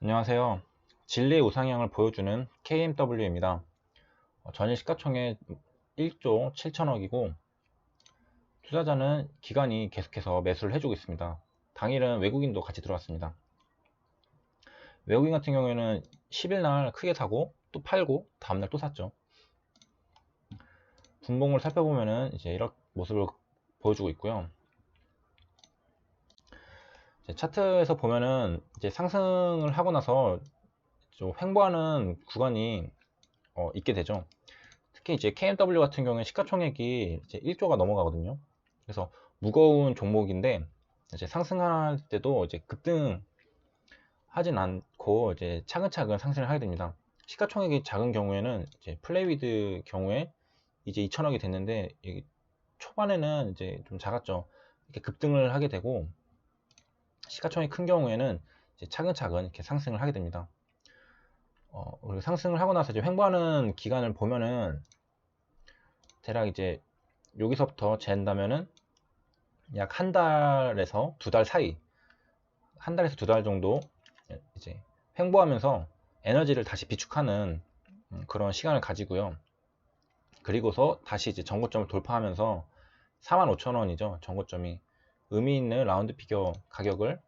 안녕하세요. 진리의 우상향을 보여주는 KMW입니다. 전일 시가총액 1조 7천억이고 투자자는 기관이 계속해서 매수를 해주고 있습니다. 당일은 외국인도 같이 들어왔습니다. 외국인 같은 경우에는 10일 날 크게 사고 또 팔고 다음날 또 샀죠. 분봉을 살펴보면은 이제 이런 모습을 보여주고 있고요. 차트에서 보면은 이제 상승을 하고 나서 좀 횡보하는 구간이 있게 되죠. 특히 이제 KMW 같은 경우에 시가총액이 이제 1조가 넘어가거든요. 그래서 무거운 종목인데 이제 상승할 때도 이제 급등하진 않고 이제 차근차근 상승을 하게 됩니다. 시가총액이 작은 경우에는 이제 플레이위드 경우에 이제 2천억이 됐는데 초반에는 이제 좀 작았죠. 이렇게 급등을 하게 되고 시가총액이 큰 경우에는 이제 차근차근 이렇게 상승을 하게 됩니다. 그리고 상승을 하고 나서 이제 횡보하는 기간을 보면은 대략 이제 여기서부터 잰다면은 약 한 달에서 두 달 사이, 한 달에서 두 달 정도 이제 횡보하면서 에너지를 다시 비축하는 그런 시간을 가지고요. 그리고서 다시 이제 전고점을 돌파하면서 45,000원이죠. 전고점이 의미 있는 라운드 피겨 가격을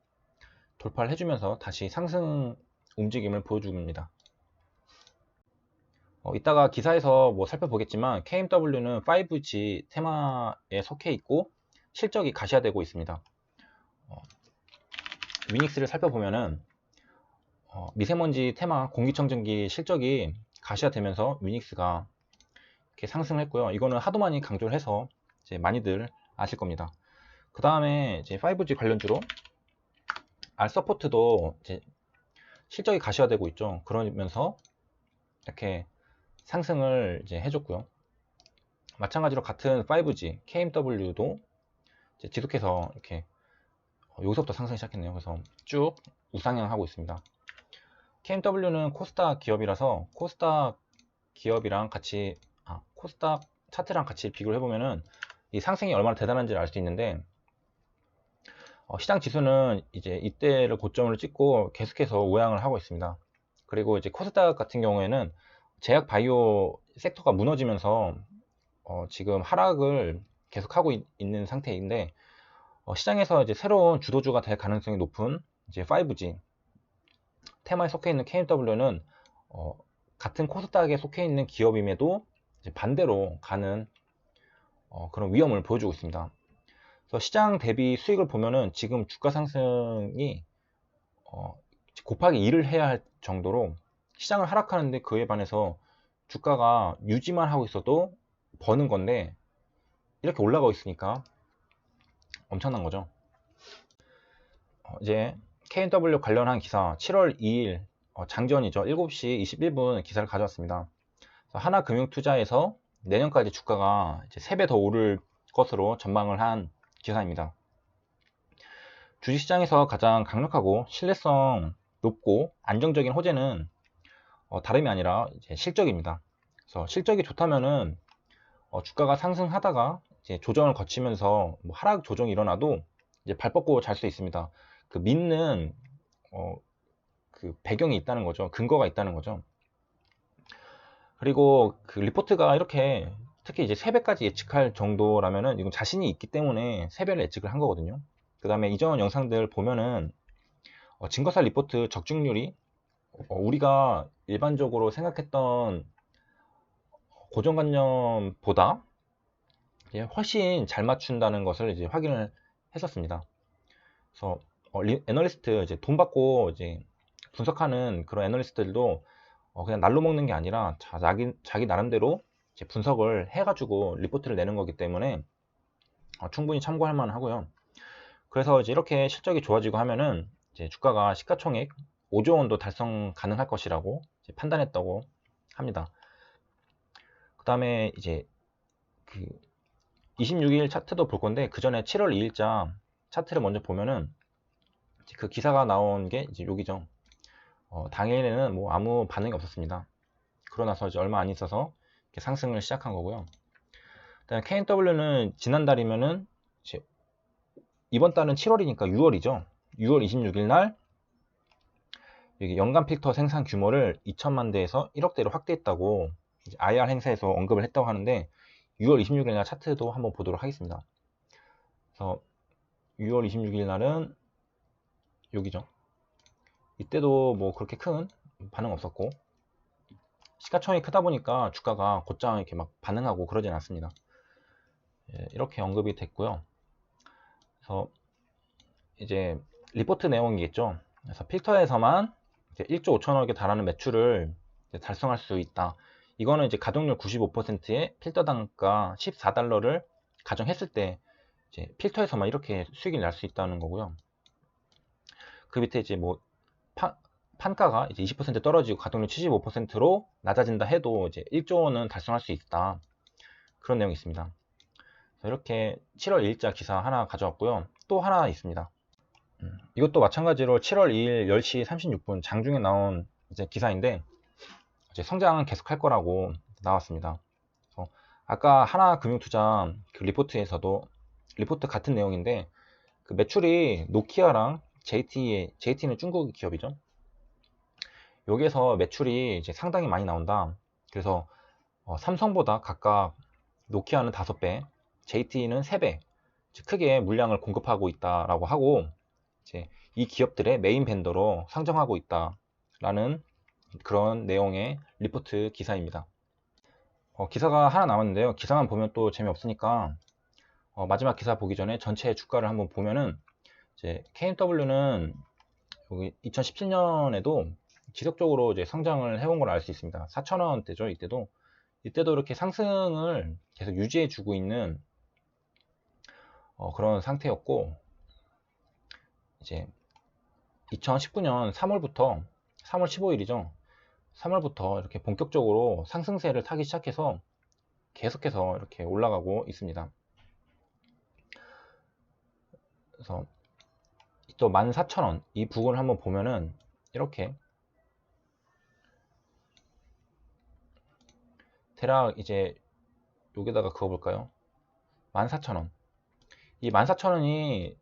돌파를 해주면서 다시 상승 움직임을 보여줍니다. 이따가 기사에서 뭐 살펴보겠지만 KMW는 5G 테마에 속해 있고 실적이 가시화되고 있습니다. 위닉스를 살펴보면은 미세먼지 테마 공기청정기 실적이 가시화되면서 위닉스가 이렇게 상승을 했고요. 이거는 하도 많이 강조를 해서 이제 많이들 아실 겁니다. 그 다음에 이제 5G 관련주로 R서포트도 이제 실적이 가시화되고 있죠. 그러면서 이렇게 상승을 이제 해줬고요. 마찬가지로 같은 5G KMW도 이제 지속해서 이렇게 여기서부터 상승이 시작했네요. 그래서 쭉 우상향 하고 있습니다. KMW는 코스닥 기업이라서 코스닥 기업이랑 같이 코스닥 차트랑 같이 비교를 해보면은 이 상승이 얼마나 대단한지를 알 수 있는데 시장 지수는 이제 이때를 고점을 찍고 계속해서 우상을 하고 있습니다. 그리고 이제 코스닥 같은 경우에는 제약 바이오 섹터가 무너지면서 지금 하락을 계속하고 있는 상태인데 시장에서 이제 새로운 주도주가 될 가능성이 높은 이제 5G 테마에 속해 있는 KMW는 같은 코스닥에 속해 있는 기업임에도 이제 반대로 가는 그런 위험을 보여주고 있습니다. 그래서 시장 대비 수익을 보면은 지금 주가 상승이 곱하기 2를 해야 할 정도로 시장을 하락하는데 그에 반해서 주가가 유지만 하고 있어도 버는 건데 이렇게 올라가고 있으니까 엄청난 거죠. 이제 KMW 관련한 기사 7월 2일 장전이죠. 7시 21분 기사를 가져왔습니다. 하나금융투자에서 내년까지 주가가 이제 3배 더 오를 것으로 전망을 한 기사입니다. 주식시장에서 가장 강력하고 신뢰성 높고 안정적인 호재는 다름이 아니라 이제 실적입니다. 그래서 실적이 좋다면은 주가가 상승하다가 이제 조정을 거치면서 뭐 하락 조정이 일어나도 이제 발 뻗고 잘 수 있습니다. 그 믿는 그 배경이 있다는 거죠. 근거가 있다는 거죠. 그리고 그 리포트가 이렇게 특히 이제 3배까지 예측할 정도라면은 이건 자신이 있기 때문에 3배를 예측을 한 거거든요. 그 다음에 이전 영상들 보면은 증거사 리포트 적중률이 우리가 일반적으로 생각했던 고정관념보다 훨씬 잘 맞춘다는 것을 이제 확인을 했었습니다. 그래서 애널리스트 이제 돈 받고 이제 분석하는 그런 애널리스트들도 그냥 날로 먹는 게 아니라 자기 나름대로 이제 분석을 해가지고 리포트를 내는 거기 때문에 충분히 참고할 만하고요. 그래서 이제 이렇게 실적이 좋아지고 하면은 이제 주가가 시가총액 5조 원도 달성 가능할 것이라고 이제 판단했다고 합니다. 그 다음에 이제 그 26일 차트도 볼 건데 그 전에 7월 2일자 차트를 먼저 보면은 그 기사가 나온 게 이제 여기죠. 당일에는 뭐 아무 반응이 없었습니다. 그러고 나서 이제 얼마 안 있어서 이렇게 상승을 시작한 거고요. 그다음에 KNW는 지난달이면은 이제 이번 달은 7월이니까 6월이죠. 6월 26일 날 여기 연간 필터 생산 규모를 2천만 대에서 1억 대로 확대했다고 이제 IR 행사에서 언급을 했다고 하는데 6월 26일 날 차트도 한번 보도록 하겠습니다. 그래서 6월 26일 날은 여기죠. 이때도 뭐 그렇게 큰 반응 없었고 시가총액이 크다 보니까 주가가 곧장 이렇게 막 반응하고 그러진 않습니다. 예, 이렇게 언급이 됐고요. 그래서 이제 리포트 내용이겠죠. 그래서 필터에서만 이제 1조 5천억에 달하는 매출을 달성할 수 있다. 이거는 이제 가동률 95%에 필터 단가 14달러를 가정했을 때 이제 필터에서만 이렇게 수익을 낼 수 있다는 거고요. 그 밑에 이제 뭐 판가가 이제 20% 떨어지고 가동률 75%로 낮아진다 해도 이제 1조 원은 달성할 수 있다. 그런 내용이 있습니다. 이렇게 7월 2일자 기사 하나 가져왔고요. 또 하나 있습니다. 이것도 마찬가지로 7월 2일 10시 36분 장중에 나온 이제 기사인데 이제 성장은 계속 할 거라고 나왔습니다. 아까 하나금융투자 그 리포트에서도 리포트 같은 내용인데 그 매출이 노키아랑 JT는 중국 기업이죠. 여기에서 매출이 이제 상당히 많이 나온다. 그래서 삼성보다 각각 노키아는 5배, JT는 3배 크게 물량을 공급하고 있다라고 하고 이제 이 기업들의 메인 벤더로 상정하고 있다라는 그런 내용의 리포트 기사입니다. 기사가 하나 남았는데요. 기사만 보면 또 재미없으니까 마지막 기사 보기 전에 전체 주가를 한번 보면은 이제 KMW는 여기 2017년에도 지속적으로 이제 성장을 해온 걸 알 수 있습니다. 4,000원대죠. 이때도 이렇게 상승을 계속 유지해 주고 있는 그런 상태였고 이제 2019년 3월부터 3월 15일이죠. 3월부터 이렇게 본격적으로 상승세를 타기 시작해서 계속해서 이렇게 올라가고 있습니다. 그래서 또 14,000원 이 부분을 한번 보면은 이렇게 대략 이제 여기다가 그어볼까요? 14,000원 이 14,000원이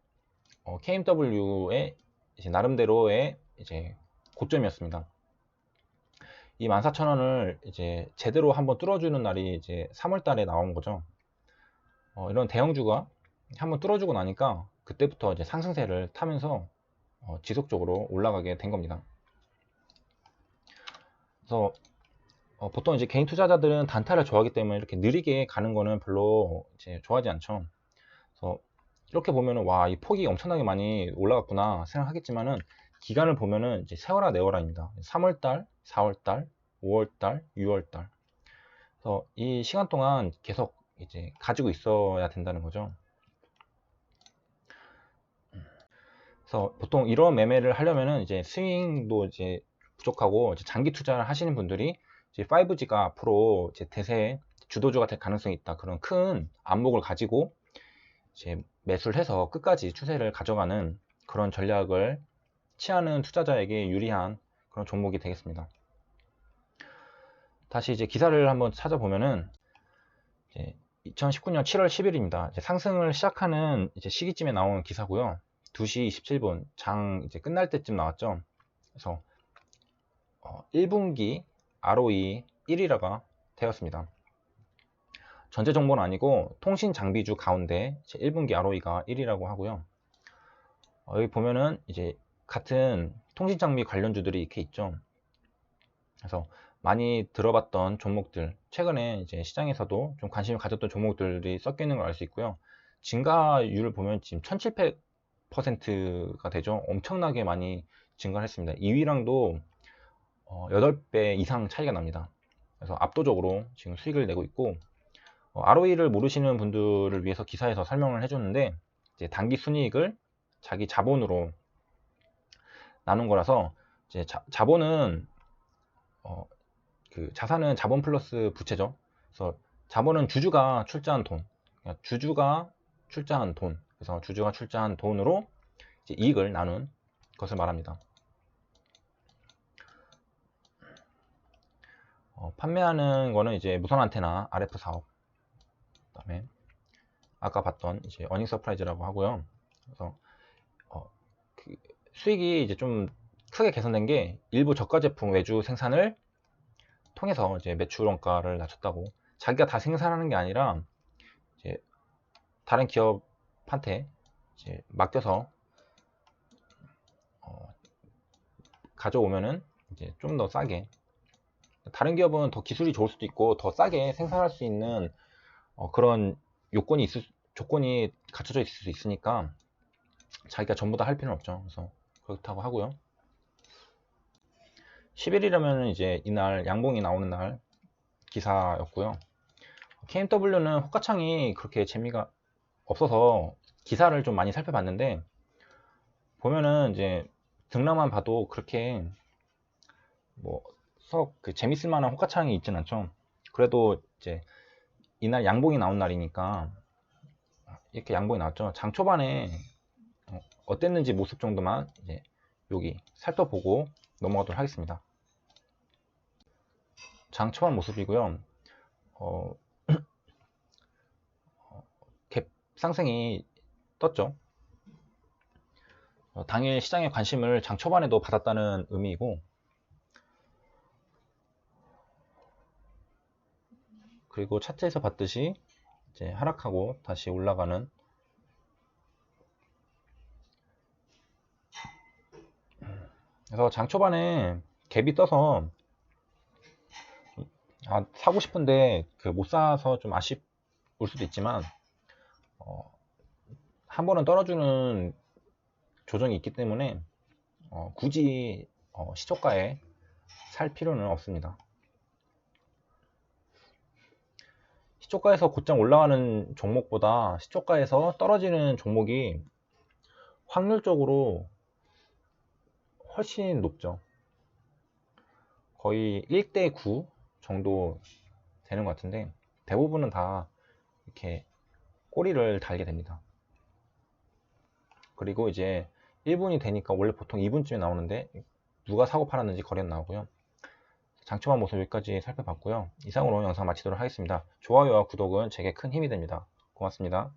KMW의 이제 나름대로의 이제 고점이었습니다. 이 14,000원을 이제 제대로 한번 뚫어주는 날이 이제 3월 달에 나온 거죠. 이런 대형주가 한번 뚫어주고 나니까 그때부터 이제 상승세를 타면서 지속적으로 올라가게 된 겁니다. 그래서 보통 이제 개인 투자자들은 단타를 좋아하기 때문에 이렇게 느리게 가는 거는 별로 이제 좋아하지 않죠. 그래서 이렇게 보면은 와, 이 폭이 엄청나게 많이 올라갔구나 생각하겠지만은 기간을 보면은 이제 세월아 네월아입니다. 3월달, 4월달, 5월달, 6월달. 그래서 이 시간 동안 계속 이제 가지고 있어야 된다는 거죠. 그래서 보통 이런 매매를 하려면은 이제 스윙도 이제 부족하고 이제 장기 투자를 하시는 분들이 이제 5G가 앞으로 이제 대세 주도주가 될 가능성이 있다. 그런 큰 안목을 가지고 이제 매수를 해서 끝까지 추세를 가져가는 그런 전략을 취하는 투자자에게 유리한 그런 종목이 되겠습니다. 다시 이제 기사를 한번 찾아보면은 이제 2019년 7월 10일입니다. 이제 상승을 시작하는 이제 시기쯤에 나온 기사고요. 2시 27분 장 이제 끝날 때쯤 나왔죠. 그래서 1분기 ROE 1위라가 되었습니다. 전체 정보는 아니고 통신 장비주 가운데 1분기 ROE가 1위라고 하고요. 여기 보면은 이제 같은 통신 장비 관련주들이 이렇게 있죠. 그래서 많이 들어봤던 종목들, 최근에 이제 시장에서도 좀 관심을 가졌던 종목들이 섞여 있는 걸 알 수 있고요. 증가율을 보면 지금 1700%가 되죠. 엄청나게 많이 증가를 했습니다. 2위랑도 8배 이상 차이가 납니다. 그래서 압도적으로 지금 수익을 내고 있고 ROE를 모르시는 분들을 위해서 기사에서 설명을 해줬는데 이제 단기 순이익을 자기 자본으로 나눈 거라서 이제 자본은 그 자산은 자본 플러스 부채죠. 그래서 자본은 주주가 출자한 돈, 그러니까 주주가 출자한 돈, 그래서 주주가 출자한 돈으로 이제 이익을 나눈 것을 말합니다. 판매하는 거는 이제 무선 안테나 RF 사업, 그다음에 아까 봤던 이제 어닝 서프라이즈라고 하고요. 그래서 그 수익이 이제 좀 크게 개선된 게 일부 저가 제품 외주 생산을 통해서 이제 매출 원가를 낮췄다고. 자기가 다 생산하는 게 아니라 이제 다른 기업한테 이제 맡겨서 가져오면은 이제 좀 더 싸게, 다른 기업은 더 기술이 좋을 수도 있고 더 싸게 생산할 수 있는 그런 조건이 갖춰져 있을 수 있으니까 자기가 전부 다 할 필요는 없죠. 그래서 그렇다고 하고요. 10일이라면 이제 이날 양봉이 나오는 날 기사였고요. KMW는 호가창이 그렇게 재미가 없어서 기사를 좀 많이 살펴봤는데, 보면은 이제 등락만 봐도 그렇게 썩 재밌을 만한 호가창이 있진 않죠. 그래도 이제 이날 양봉이 나온 날이니까 이렇게 양봉이 나왔죠. 장 초반에 어땠는지 모습 정도만 이제 여기 살펴보고 넘어가도록 하겠습니다. 장 초반 모습이고요. 갭 상승이 떴죠. 당일 시장의 관심을 장 초반에도 받았다는 의미이고, 그리고 차트에서 봤듯이 이제 하락하고 다시 올라가는, 그래서 장 초반에 갭이 떠서 사고 싶은데 못 사서 좀 아쉬울 수도 있지만, 한 번은 떨어주는 조정이 있기 때문에 굳이 시초가에 살 필요는 없습니다. 시초가에서 곧장 올라가는 종목보다 시초가에서 떨어지는 종목이 확률적으로 훨씬 높죠. 거의 1대9 정도 되는 것 같은데, 대부분은 다 이렇게 꼬리를 달게 됩니다. 그리고 이제 1분이 되니까 원래 보통 2분쯤에 나오는데 누가 사고 팔았는지 거래는 나오고요. 장초반 모습 여기까지 살펴봤고요. 이상으로 영상 마치도록 하겠습니다. 좋아요와 구독은 제게 큰 힘이 됩니다. 고맙습니다.